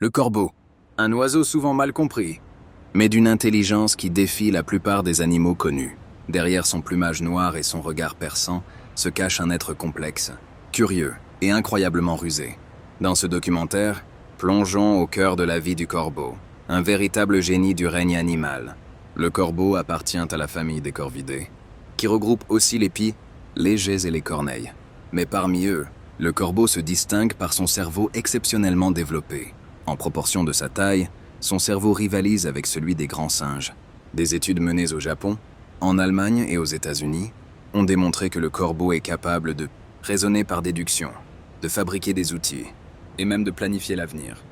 Le corbeau, un oiseau souvent mal compris, mais d'une intelligence qui défie la plupart des animaux connus. Derrière son plumage noir et son regard perçant se cache un être complexe, curieux et incroyablement rusé. Dans ce documentaire, plongeons au cœur de la vie du corbeau, un véritable génie du règne animal. Le corbeau appartient à la famille des corvidés, qui regroupe aussi les pies, les geais et les corneilles. Mais parmi eux, le corbeau se distingue par son cerveau exceptionnellement développé. En proportion de sa taille, son cerveau rivalise avec celui des grands singes. Des études menées au Japon, en Allemagne et aux États-Unis ont démontré que le corbeau est capable de raisonner par déduction, de fabriquer des outils et même de planifier l'avenir.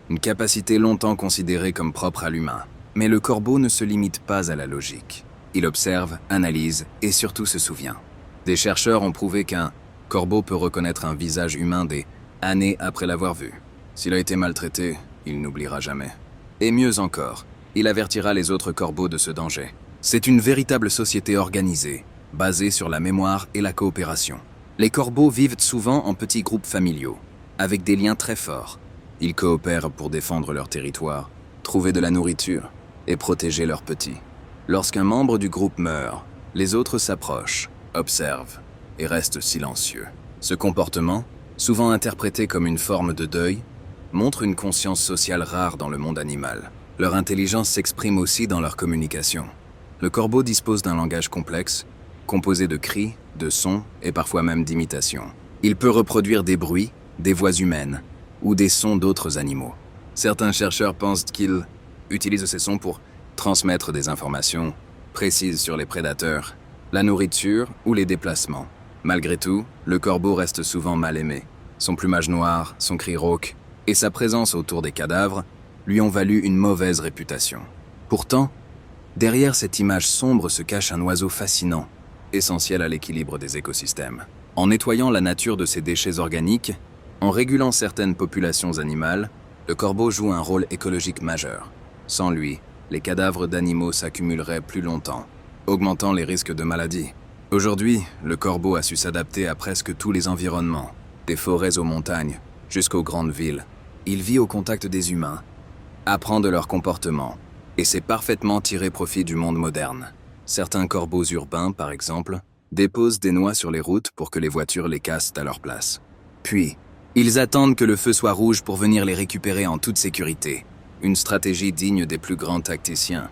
Une capacité longtemps considérée comme propre à l'humain. Mais le corbeau ne se limite pas à la logique. Il observe, analyse et surtout se souvient. Des chercheurs ont prouvé qu'un corbeau peut reconnaître un visage humain des années après l'avoir vu. S'il a été maltraité, il n'oubliera jamais. Et mieux encore, il avertira les autres corbeaux de ce danger. C'est une véritable société organisée, basée sur la mémoire et la coopération. Les corbeaux vivent souvent en petits groupes familiaux, avec des liens très forts. Ils coopèrent pour défendre leur territoire, trouver de la nourriture et protéger leurs petits. Lorsqu'un membre du groupe meurt, les autres s'approchent, observent et restent silencieux. Ce comportement, souvent interprété comme une forme de deuil, montre une conscience sociale rare dans le monde animal. Leur intelligence s'exprime aussi dans leur communication. Le corbeau dispose d'un langage complexe, composé de cris, de sons et parfois même d'imitations. Il peut reproduire des bruits, des voix humaines ou des sons d'autres animaux. Certains chercheurs pensent qu'il utilise ces sons pour transmettre des informations précises sur les prédateurs, la nourriture ou les déplacements. Malgré tout, le corbeau reste souvent mal aimé. Son plumage noir, son cri rauque et sa présence autour des cadavres lui ont valu une mauvaise réputation. Pourtant, derrière cette image sombre se cache un oiseau fascinant, essentiel à l'équilibre des écosystèmes. En nettoyant la nature de ses déchets organiques, en régulant certaines populations animales, le corbeau joue un rôle écologique majeur. Sans lui, les cadavres d'animaux s'accumuleraient plus longtemps, augmentant les risques de maladies. Aujourd'hui, le corbeau a su s'adapter à presque tous les environnements, des forêts aux montagnes, jusqu'aux grandes villes. Il vit au contact des humains, apprend de leur comportement, et sait parfaitement tirer profit du monde moderne. Certains corbeaux urbains, par exemple, déposent des noix sur les routes pour que les voitures les cassent à leur place. Puis, ils attendent que le feu soit rouge pour venir les récupérer en toute sécurité. Une stratégie digne des plus grands tacticiens.